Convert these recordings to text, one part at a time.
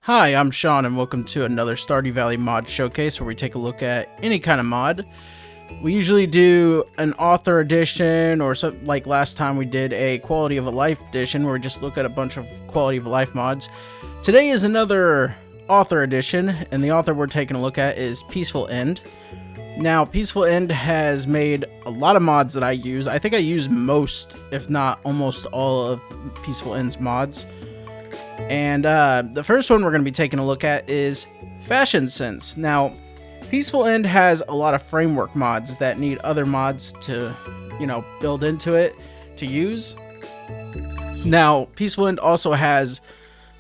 Hi, I'm Sean, and welcome to another Stardew Valley mod showcase where we take a look at any kind of mod. We usually do an author edition, or something like last time we did a quality of a life edition where we just look at a bunch of quality of life mods. Today is another author edition, and the author we're taking a look at is PeacefulEnd. Now, PeacefulEnd has made a lot of mods that I use. I think I use most, if not almost all, of PeacefulEnd's mods. And the first one we're going to be taking a look at is Fashion Sense. Now, PeacefulEnd has a lot of framework mods that need other mods to, build into it to use. Now, PeacefulEnd also has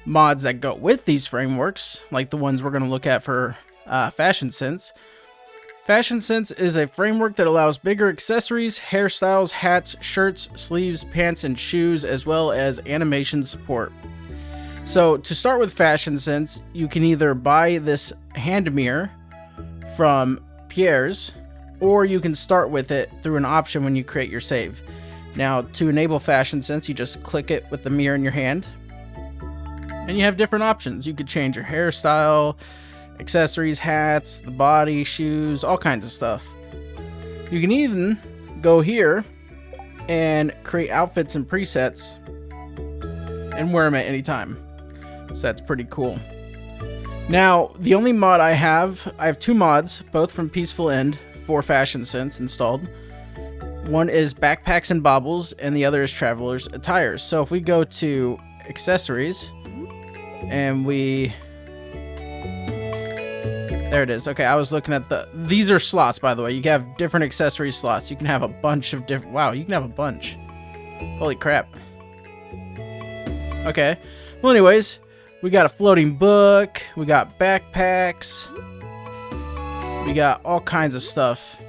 mods that go with these frameworks, like the ones we're going to look at for Fashion Sense. Fashion Sense is a framework that allows bigger accessories, hairstyles, hats, shirts, sleeves, pants, and shoes, as well as animation support. So, to start with Fashion Sense, you can either buy this hand mirror from Pierre's, or you can start with it through an option when you create your save. Now, to enable Fashion Sense, you just click it with the mirror in your hand, and you have different options. You could change your hairstyle, accessories, hats, the body, shoes, all kinds of stuff. You can even go here and create outfits and presets and wear them at any time. So that's pretty cool. Now, the only mod I have two mods, both from PeacefulEnd for Fashion Sense installed. One is Backpacks and Baubles, and the other is Traveler's Attires. So if we go to Accessories, and there it is. Okay, I was looking at these are slots, by the way. You can have different accessory slots. You can have a bunch of different, wow, you can have a bunch. Holy crap. Okay, well anyways, we got a floating book, we got backpacks, we got all kinds of stuff.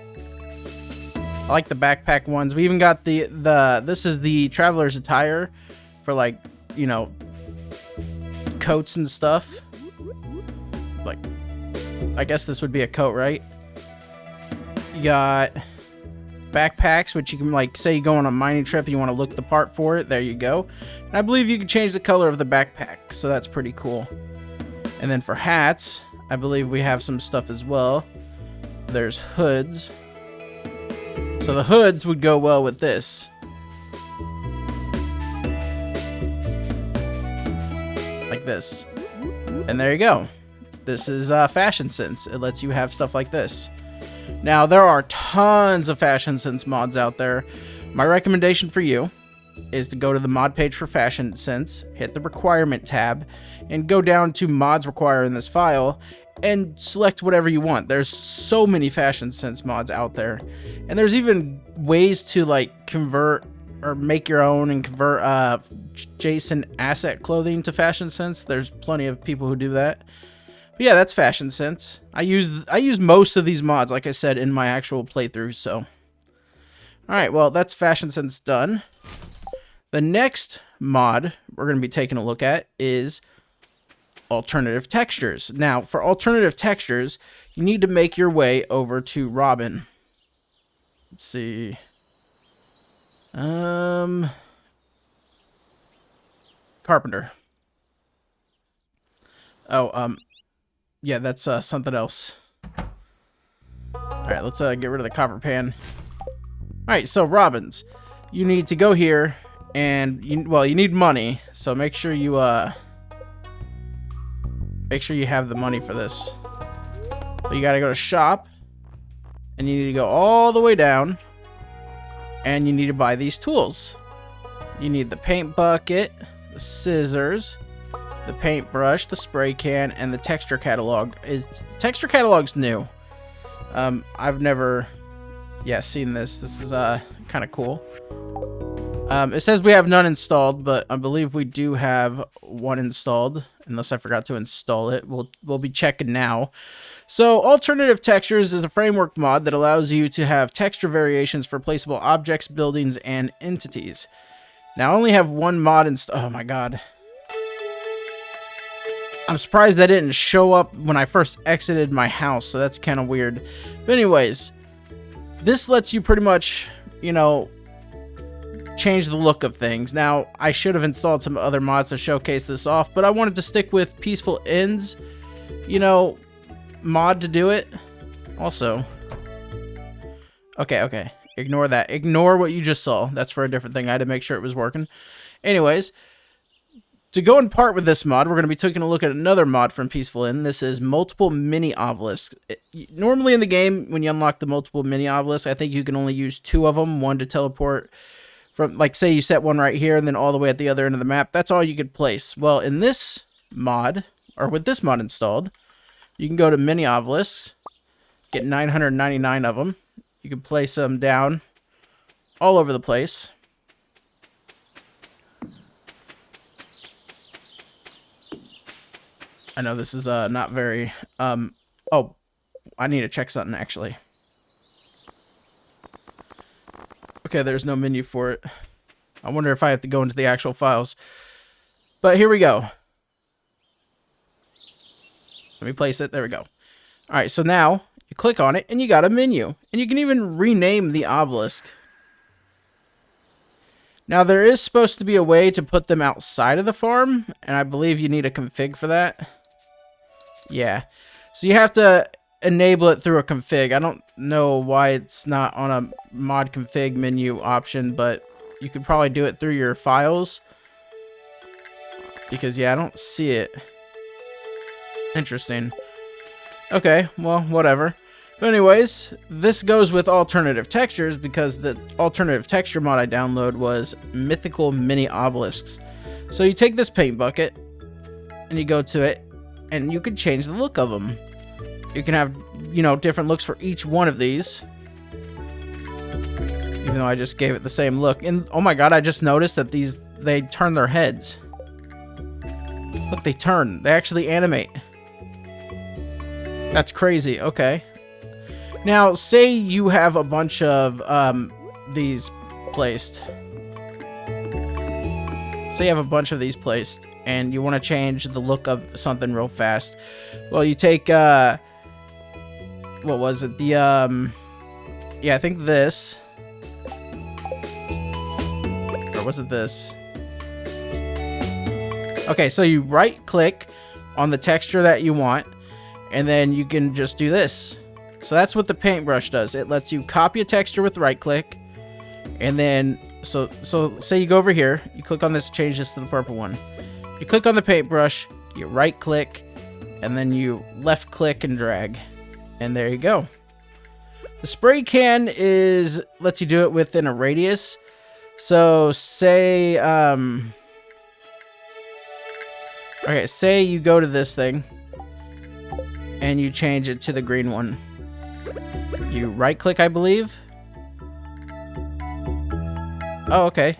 I like the backpack ones. We even got this is the Traveler's Attire for, like, coats and stuff. Like, I guess this would be a coat, right? You got backpacks, which you can, like, say you go on a mining trip and you want to look the part for it. There you go. And I believe you can change the color of the backpack, so that's pretty cool. And then for hats, I believe we have some stuff as well. There's hoods. So the hoods would go well with this. Like this. And there you go. This is Fashion Sense. It lets you have stuff like this. Now, there are tons of Fashion Sense mods out there. My recommendation for you is to go to the mod page for Fashion Sense, hit the requirement tab, and go down to mods require in this file, and select whatever you want. There's so many Fashion Sense mods out there. And there's even ways to, like, convert or make your own and convert JSON asset clothing to Fashion Sense. There's plenty of people who do that. But yeah, that's Fashion Sense. I use most of these mods, like I said, in my actual playthrough, so. Alright, well, that's Fashion Sense done. The next mod we're going to be taking a look at is Alternative Textures. Now, for Alternative Textures, you need to make your way over to Robin. Let's see. Carpenter. Oh, yeah, that's something else. Alright, let's get rid of the copper pan. Alright, so Robins. You need to go here, and you need money, so make sure you have the money for this. So you gotta go to shop, and you need to go all the way down, and you need to buy these tools. You need the paint bucket, the scissors, the paintbrush, the spray can, and the texture catalog. Texture catalog's new. I've never seen this. This is kind of cool. It says we have none installed, but I believe we do have one installed, unless I forgot to install it. We'll be checking now. So, Alternative Textures is a framework mod that allows you to have texture variations for placeable objects, buildings, and entities. Now, I only have one mod installed. Oh my god. I'm surprised that didn't show up when I first exited my house, so that's kind of weird. But anyways, this lets you pretty much, change the look of things. Now, I should have installed some other mods to showcase this off, but I wanted to stick with PeacefulEnd's, you know, mod to do it. Also, okay, ignore that. Ignore what you just saw. That's for a different thing. I had to make sure it was working. Anyways, to go in part with this mod, we're going to be taking a look at another mod from PeacefulEnd. This is multiple mini obelisks. Normally in the game, when you unlock the multiple mini obelisks, I think you can only use 2 of them. One to teleport from, like, say you set one right here and then all the way at the other end of the map. That's all you could place. Well, in this mod, or with this mod installed, you can go to mini obelisks, get 999 of them. You can place them down all over the place. I know this is not very oh, I need to check something actually. Okay, there's no menu for it. I wonder if I have to go into the actual files. But here we go. Let me place it. There we go. Alright, so now you click on it and you got a menu. And you can even rename the obelisk. Now there is supposed to be a way to put them outside of the farm, and I believe you need a config for that. Yeah. So you have to enable it through a config. I don't know why it's not on a mod config menu option, but you could probably do it through your files. Because, yeah, I don't see it. Interesting. Okay, well, whatever. But anyways, this goes with alternative textures because the alternative texture mod I downloaded was mythical mini obelisks. So you take this paint bucket and you go to it and you can change the look of them. You can have, you know, different looks for each one of these. Even though I just gave it the same look. And oh my god, I just noticed that these, they turn their heads. Look, they turn. They actually animate. That's crazy. Okay. Now, say you have a bunch of these placed. Say you have a bunch of these placed, and you want to change the look of something real fast. Well, you take, what was it? The, yeah, I think this. Or was it this? Okay, so you right-click on the texture that you want, and then you can just do this. So that's what the paintbrush does. It lets you copy a texture with right click. And then, so say you go over here, you click on this, change this to the purple one. You click on the paintbrush, you right click, and then you left click and drag. And there you go. The spray can lets you do it within a radius. So say, okay, say you go to this thing and you change it to the green one. You right click, I believe. Oh, okay.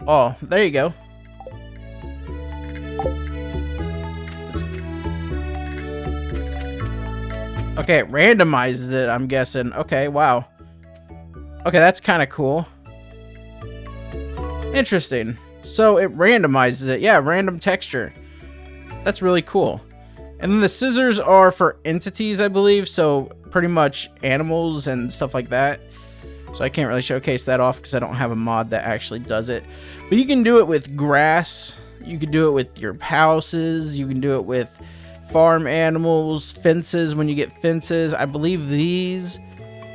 Oh, there you go. Okay, it randomizes it, I'm guessing. Okay, wow. Okay, that's kind of cool. Interesting. So it randomizes it. Yeah, random texture. That's really cool. And then the scissors are for entities, I believe. So pretty much animals and stuff like that. So I can't really showcase that off because I don't have a mod that actually does it. But you can do it with grass. You can do it with your houses. You can do it with farm animals, fences when you get fences. I believe these.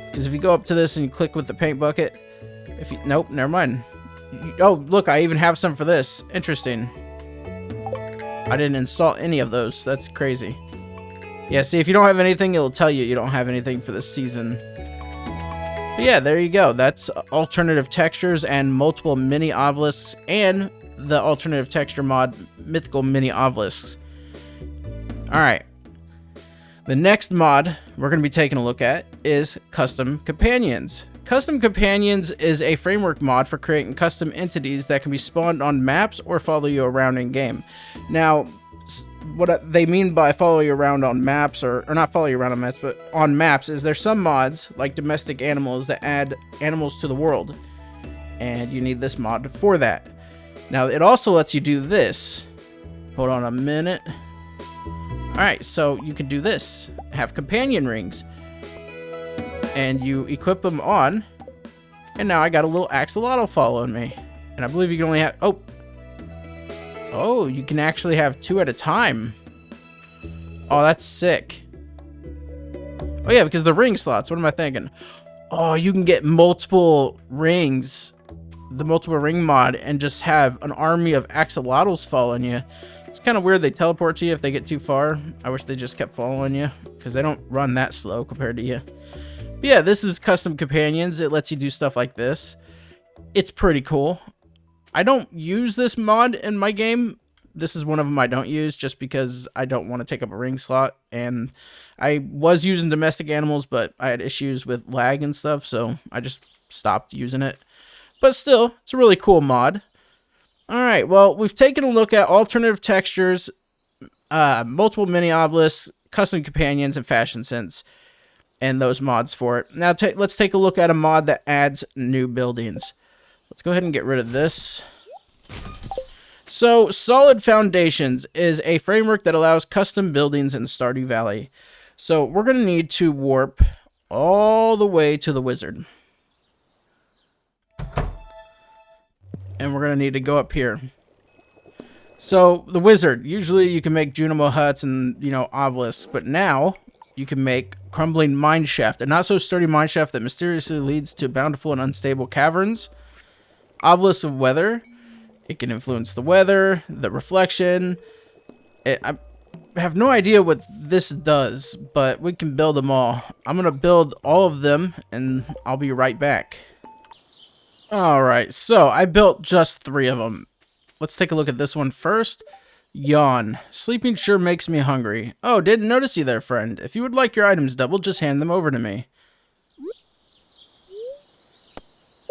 Because if you go up to this and you click with the paint bucket. Nope, never mind. Oh, look, I even have some for this. Interesting. I didn't install any of those. That's crazy. Yeah, see, if you don't have anything, it'll tell you you don't have anything for this season. But yeah, there you go. That's alternative textures and multiple mini obelisks and the alternative texture mod, mythical mini obelisks. Alright. The next mod we're going to be taking a look at is Custom Companions. Custom Companions is a framework mod for creating custom entities that can be spawned on maps or follow you around in game. Now, what they mean by follow you around on maps, or not follow you around on maps, but on maps, is there's some mods, like domestic animals, that add animals to the world. And you need this mod for that. Now, it also lets you do this. Hold on a minute. Alright, so you can do this. Have companion rings. And you equip them on. And now I got a little axolotl following me. And I believe you can only have... Oh, you can actually have 2 at a time. Oh, that's sick. Oh, yeah, because the ring slots. What am I thinking? Oh, you can get multiple rings. The multiple ring mod and just have an army of axolotls following you. It's kind of weird they teleport to you if they get too far. I wish they just kept following you because they don't run that slow compared to you. But yeah, this is custom companions. It lets you do stuff like this. It's pretty cool. I don't use this mod in my game. This is one of them I don't use just because I don't want to take up a ring slot. And I was using domestic animals, but I had issues with lag and stuff, so I just stopped using it. But still, it's a really cool mod. Alright, well, we've taken a look at alternative textures, multiple mini obelisks, custom companions, and fashion sense, and those mods for it. Now, let's take a look at a mod that adds new buildings. Let's go ahead and get rid of this. So, Solid Foundations is a framework that allows custom buildings in Stardew Valley. So, we're going to need to warp all the way to the wizard. And we're going to need to go up here. So, the wizard. Usually you can make Junimo huts and, you know, obelisks. But now, you can make crumbling mineshaft. A not-so-sturdy mineshaft that mysteriously leads to bountiful and unstable caverns. Obelisk of weather. It can influence the weather, the reflection. I have no idea what this does, but we can build them all. I'm going to build all of them, and I'll be right back. Alright, so I built just 3 of them. Let's take a look at this one first. Yawn. Sleeping sure makes me hungry. Oh, didn't notice you there, friend. If you would like your items doubled, just hand them over to me.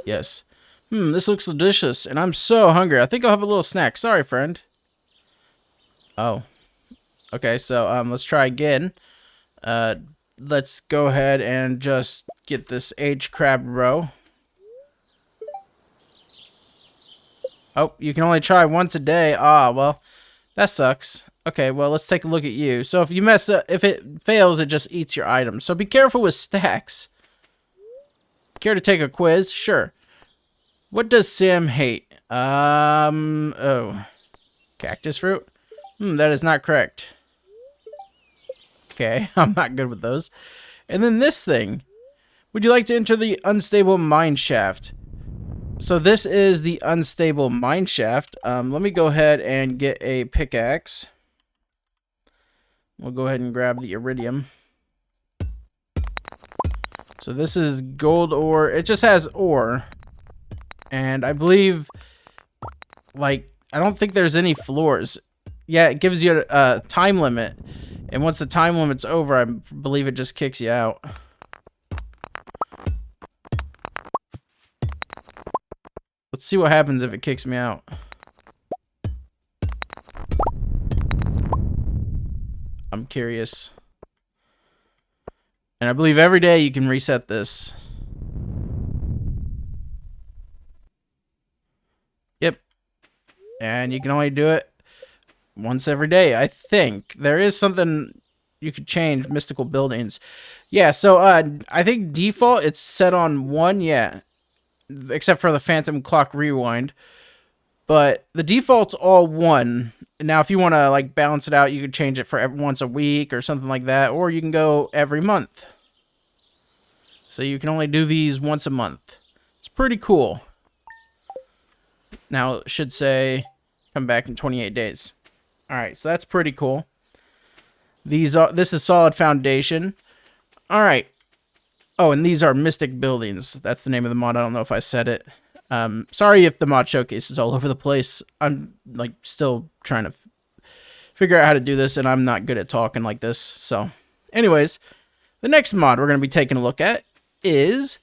Yes. This looks delicious, and I'm so hungry. I think I'll have a little snack. Sorry, friend. Oh. Okay, so let's try again. Let's go ahead and just get this aged crab roe. Oh, you can only try once a day. Ah, well, that sucks. Okay, well, let's take a look at you. So if you mess up, if it fails, it just eats your items. So be careful with stacks. Care to take a quiz? Sure. What does Sam hate? Oh. Cactus fruit? That is not correct. Okay, I'm not good with those. And then this thing. Would you like to enter the unstable mine shaft? So this is the unstable mine shaft. Let me go ahead and get a pickaxe. We'll go ahead and grab the iridium. So this is gold ore. It just has ore. And I believe, like, I don't think there's any floors. Yeah, it gives you a time limit. And once the time limit's over, I believe it just kicks you out. Let's see what happens if it kicks me out. I'm curious. And I believe every day you can reset this. Yep. And you can only do it once every day, I think. There is something you could change, mystical buildings. Yeah, so I think default it's set on 1, yeah. Except for the phantom clock rewind. But the default's all 1. Now, if you want to like balance it out, you could change it for once a week or something like that. Or you can go every month. So you can only do these once a month. It's pretty cool. Now, it should say come back in 28 days. Alright, so that's pretty cool. This is Solid Foundation. Alright. Oh, and these are Mystic Buildings. That's the name of the mod. I don't know if I said it. Sorry if the mod showcase is all over the place. I'm like still trying to figure out how to do this, and I'm not good at talking like this. So, anyways, the next mod we're going to be taking a look at is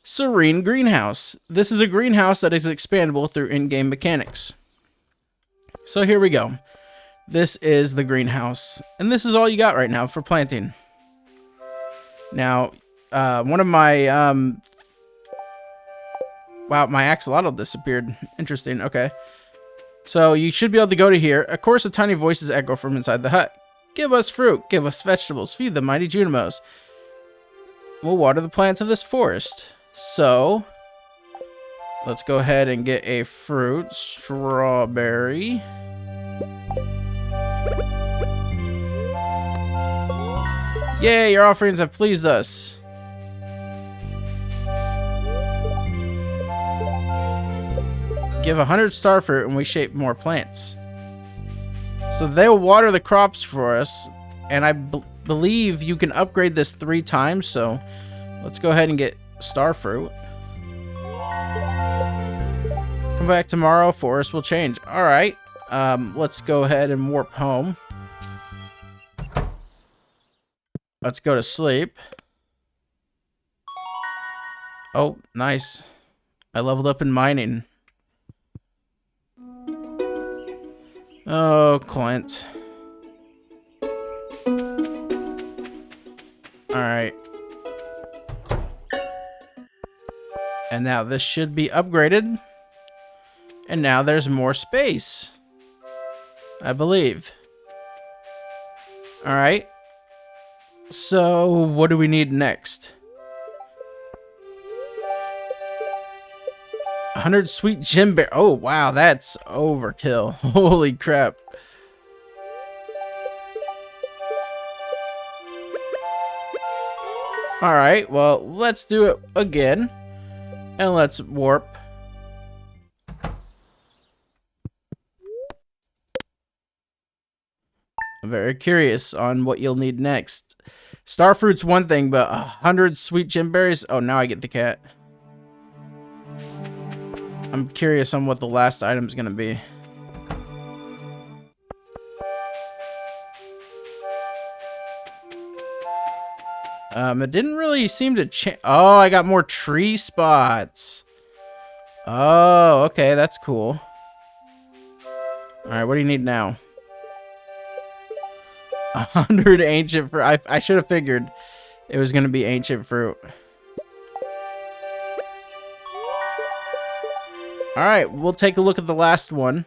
Serene Greenhouse. This is a greenhouse that is expandable through in-game mechanics. So here we go. This is the greenhouse, and this is all you got right now for planting. Now, one of my, wow, my axolotl disappeared. Interesting, okay. So, you should be able to go to here. A chorus of tiny voices echo from inside the hut. Give us fruit, give us vegetables, feed the mighty Junimos. We'll water the plants of this forest. So, Let's go ahead and get a fruit. Strawberry. Yay, your offerings have pleased us. Give 100 starfruit and we shape more plants. So they'll water the crops for us, and I believe you can upgrade this 3 times, so let's go ahead and get starfruit. Come back tomorrow, forest will change. Alright, let's go ahead and warp home. Let's go to sleep. Oh, nice. I leveled up in mining. Oh, Clint. Alright. And now this should be upgraded. And now there's more space, I believe. Alright. So, what do we need next? 100 sweet gem bear. Oh, wow, that's overkill. Holy crap. Alright, well, let's do it again. And let's warp. I'm very curious on what you'll need next. Starfruit's one thing, but 100 sweet gem berries? Oh, now I get the cat. I'm curious on what the last item's gonna be. It didn't really seem to change. Oh, I got more tree spots. Oh, okay, that's cool. Alright, what do you need now? 100 ancient fruit. I should have figured it was gonna be ancient fruit. Alright, we'll take a look at the last one.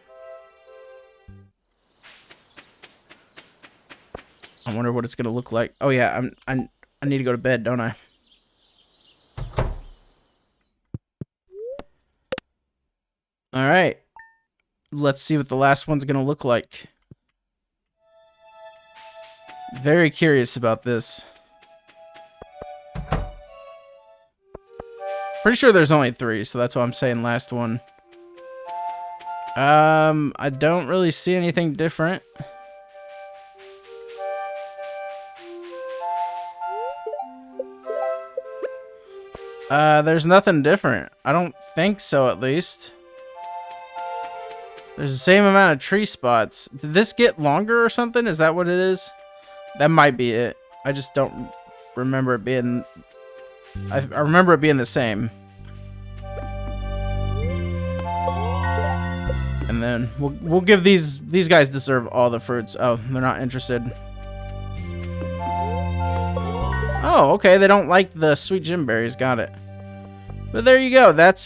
I wonder what it's gonna look like. Oh yeah, I need to go to bed, don't I? Alright. Let's see what the last one's gonna look like. Very curious about this. Pretty sure there's only 3, so that's why I'm saying last one. I don't really see anything different. There's nothing different. I don't think so, at least. There's the same amount of tree spots. Did this get longer or something? Is that what it is? That might be it. I just don't remember it being... I remember it being the same. And then we'll give these guys deserve all the fruits. Oh, they're not interested. Oh, okay. They don't like the sweet gem berries. Got it. But there you go. That's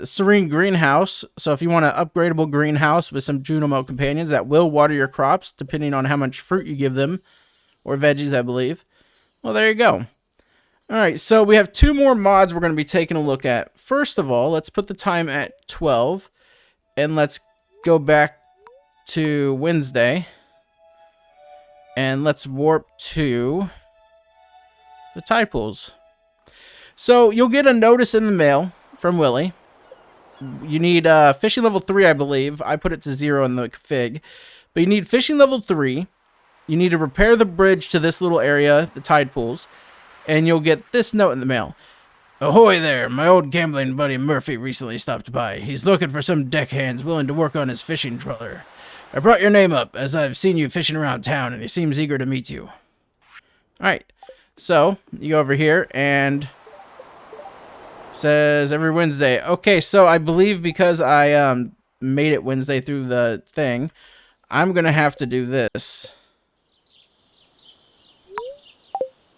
Serene Greenhouse. So if you want an upgradable greenhouse with some Junimo companions that will water your crops, depending on how much fruit you give them, or veggies, I believe. Well, there you go. All right, so we have 2 more mods we're going to be taking a look at. First of all, let's put the time at 12, and let's go back to Wednesday, and let's warp to the tide pools. So you'll get a notice in the mail from Willie. You need fishing level 3, I believe. I put it to 0 in the fig, but you need fishing level 3. You need to repair the bridge to this little area, the tide pools. And you'll get this note in the mail. Ahoy there, my old gambling buddy Murphy recently stopped by. He's looking for some deckhands willing to work on his fishing trawler. I brought your name up, as I've seen you fishing around town, and he seems eager to meet you. Alright, so, you go over here, and... says every Wednesday. Okay, so I believe because I made it Wednesday through the thing, I'm gonna have to do this.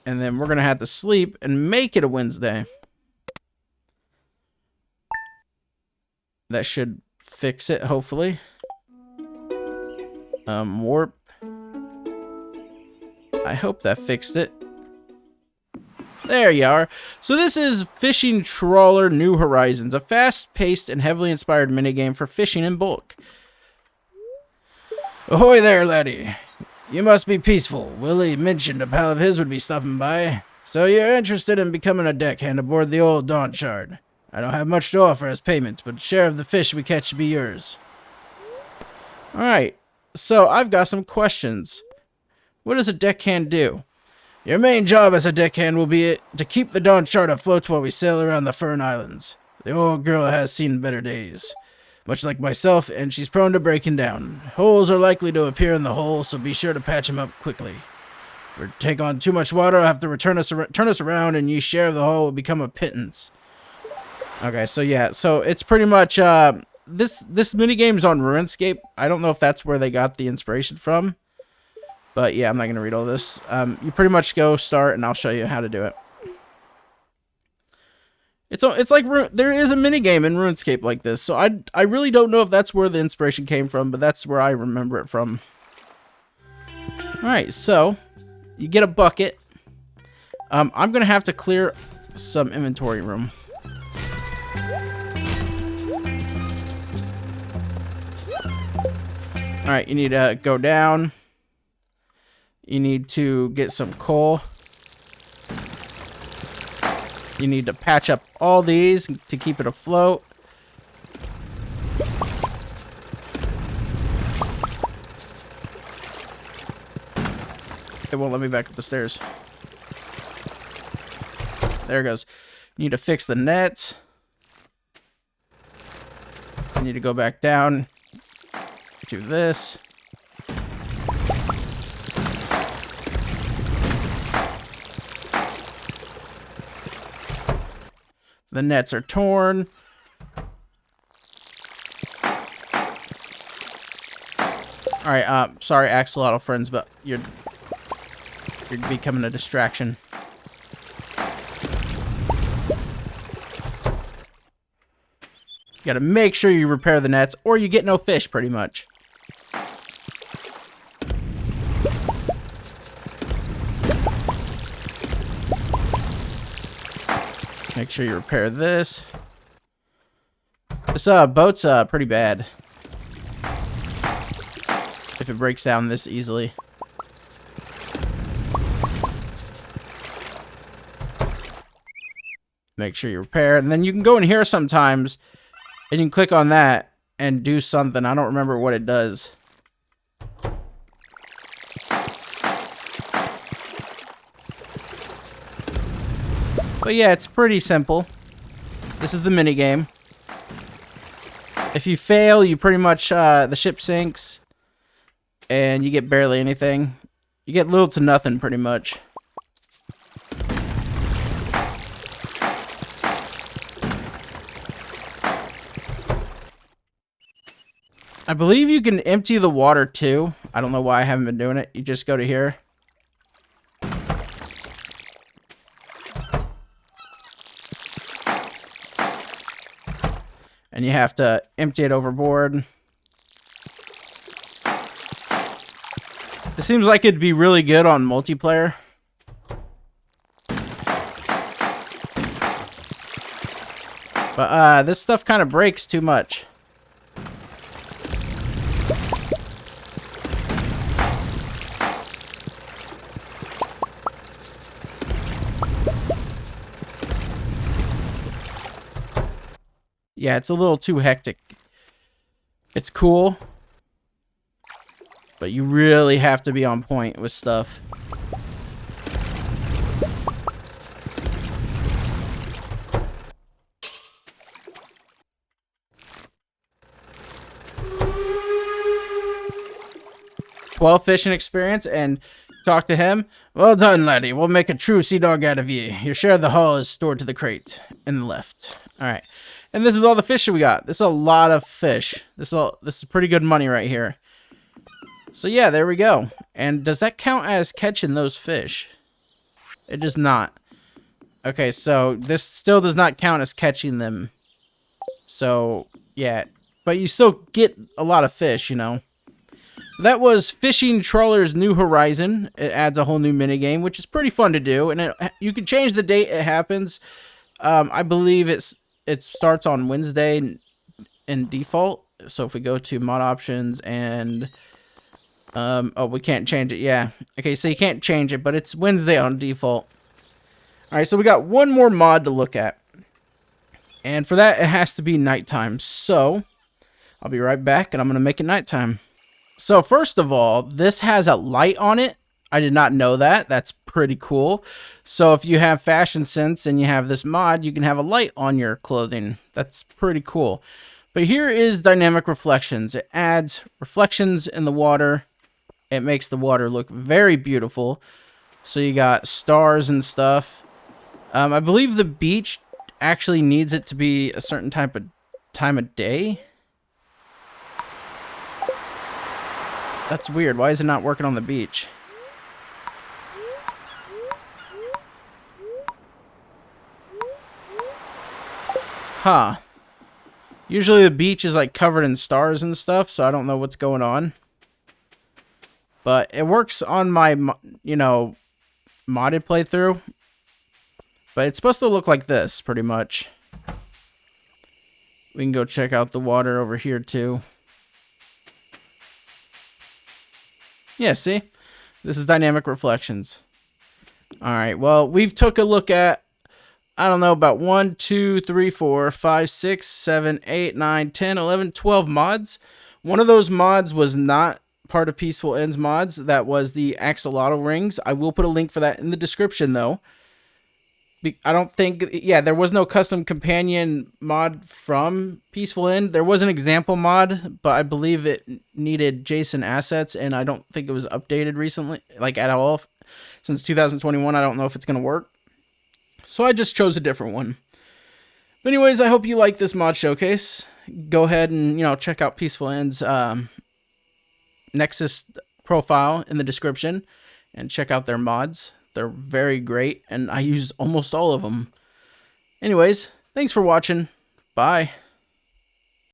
And then we're going to have to sleep and make it a Wednesday. That should fix it, hopefully. Warp. I hope that fixed it. There you are. So this is Fishing Trawler New Horizons, a fast-paced and heavily inspired minigame for fishing in bulk. Ahoy there, laddie. You must be Peaceful. Willie mentioned a pal of his would be stopping by. So you're interested in becoming a deckhand aboard the old Dawn Shard. I don't have much to offer as payment, but a share of the fish we catch should be yours. Alright, so I've got some questions. What does a deckhand do? Your main job as a deckhand will be to keep the Dawn Shard afloat while we sail around the Fern Islands. The old girl has seen better days. Much like myself, and she's prone to breaking down. Holes are likely to appear in the hull, so be sure to patch them up quickly. If we take on too much water, I'll have to turn us around, and your share of the hull will become a pittance. Okay, so yeah, so it's pretty much, this minigame's on RuneScape. I don't know if that's where they got the inspiration from. But yeah, I'm not going to read all this. You pretty much go start, and I'll show you how to do it. It's like there is a minigame in RuneScape like this, so I really don't know if that's where the inspiration came from, but that's where I remember it from. Alright, so you get a bucket. I'm going to have to clear some inventory room. Alright, you need to go down. You need to get some coal. You need to patch up all these to keep it afloat. It won't let me back up the stairs. There it goes. You need to fix the nets. You need to go back down. Do this. The nets are torn. Alright, sorry Axolotl friends, but you're becoming a distraction. You gotta make sure you repair the nets, or you get no fish, pretty much. Make sure you repair this. This boat's pretty bad. If it breaks down this easily. Make sure you repair, and then you can go in here sometimes, and you can click on that and do something. I don't remember what it does. But yeah, it's pretty simple. This is the minigame. If you fail, you pretty much, the ship sinks. And you get barely anything. You get little to nothing, pretty much. I believe you can empty the water, too. I don't know why I haven't been doing it. You just go to here. And you have to empty it overboard. It seems like it'd be really good on multiplayer. But this stuff kind of breaks too much. Yeah, it's a little too hectic. It's cool, but you really have to be on point with stuff. Well, fishing experience, and talk to him. Well done, laddie. We'll make a true sea dog out of you. Your share of the hull is stored to the crate in the left. All right. And this is all the fish we got. This is a lot of fish. This is pretty good money right here. So yeah, there we go. And does that count as catching those fish? It does not. Okay, so this still does not count as catching them. So, yeah. But you still get a lot of fish, you know. That was Fishing Trawler's New Horizon. It adds a whole new minigame, which is pretty fun to do, and you can change the date it happens. I believe it starts on Wednesday in default. So if we go to mod options and oh, we can't change it. Yeah. Okay, so you can't change it, but it's Wednesday on default. All right, so we got one more mod to look at. And for that, it has to be nighttime. So I'll be right back, and I'm going to make it nighttime. So first of all, this has a light on it. I did not know that. That's pretty cool. So if you have fashion sense and you have this mod, you can have a light on your clothing. That's pretty cool. But here is dynamic reflections. It adds reflections in the water. It makes the water look very beautiful. So you got stars and stuff. I believe the beach actually needs it to be a certain time of day. That's weird. Why is it not working on the beach? Huh. Usually the beach is like covered in stars and stuff, so I don't know what's going on. But it works on my, you know, modded playthrough. But it's supposed to look like this, pretty much. We can go check out the water over here, too. Yeah, see? This is dynamic reflections. Alright, well, we've took a look at, I don't know, about 1, 2, 3, 4, 5, 6, 7, 8, 9, 10, 11, 12 mods. One of those mods was not part of PeacefulEnd's mods. That was the Axolotl rings. I will put a link for that in the description, though. I don't think, yeah, there was no custom companion mod from PeacefulEnd. There was an example mod, but I believe it needed JSON assets, and I don't think it was updated recently, like at all. Since 2021, I don't know if it's going to work. So I just chose a different one. But anyways, I hope you like this mod showcase. Go ahead and, you know, check out PeacefulEnd's Nexus profile in the description and check out their mods. They're very great, and I use almost all of them. Anyways, thanks for watching. Bye.